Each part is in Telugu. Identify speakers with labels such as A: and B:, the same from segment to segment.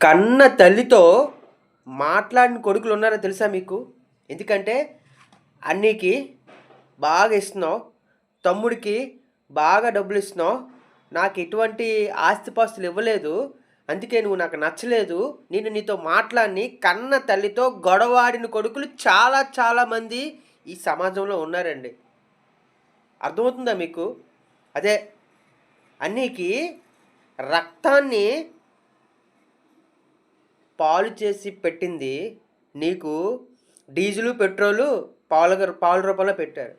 A: కన్న తల్లితో మాట్లాడిన కొడుకులు ఉన్నారో తెలుసా మీకు? ఎందుకంటే అన్నీకి బాగా ఇస్తున్నావు, తమ్ముడికి బాగా డబ్బులు ఇస్తున్నావు, నాకు ఎటువంటి ఆస్తిపాస్తులు ఇవ్వలేదు, అందుకే నువ్వు నాకు నచ్చలేదు, నేను నీతో మాట్లాడిని కన్న తల్లితో గొడవాడిన కొడుకులు చాలా చాలామంది ఈ సమాజంలో ఉన్నారండి. అర్థమవుతుందా మీకు? అదే అన్నీకి రక్తాన్ని పాలు చేసి పెట్టింది నీకు డీజిలు పెట్రోలు పాల రూపంలో పెట్టారు.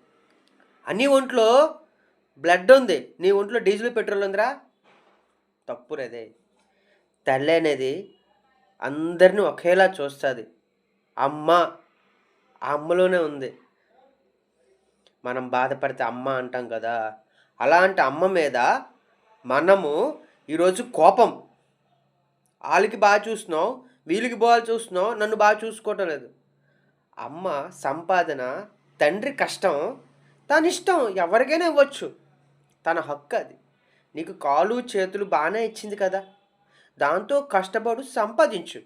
A: అన్ని ఒంట్లో బ్లడ్ ఉంది, నీ ఒంట్లో డీజిల్ పెట్రోల్ ఉందిరా, తప్పురదే. తల్లి అనేది అందరినీ ఒకేలా చూస్తుంది. అమ్మ ఆ అమ్మలోనే ఉంది. మనం బాధపడితే అమ్మ అంటాం కదా, అలాంటి అమ్మ మీద మనము ఈరోజు కోపం, వాళ్ళకి బాగా చూస్తున్నావు, వీళ్ళకి బాగా చూస్తున్నావు, నన్ను బాగా చూసుకోవటం లేదు. అమ్మ సంపాదన, తండ్రి కష్టం, తన ఇష్టం, ఎవరికైనా ఇవ్వచ్చు, తన హక్కు అది. నీకు కాలు చేతులు బాగానే ఇచ్చింది కదా, దాంతో కష్టపడు సంపాదించు.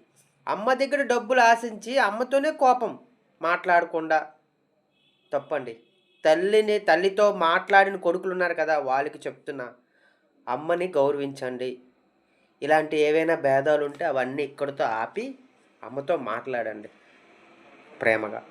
A: అమ్మ దగ్గర డబ్బులు ఆశించి అమ్మతోనే కోపం మాట్లాడకుండా తప్పండి. తల్లితో మాట్లాడిన కొడుకులు ఉన్నారు కదా, వాళ్ళకి చెప్తున్నా, అమ్మని గౌరవించండి. ఇలాంటి ఏవైనా భేదాలు ఉంటే అవన్నీ ఇక్కడితో ఆపి అమ్మతో మాట్లాడండి ప్రేమగా.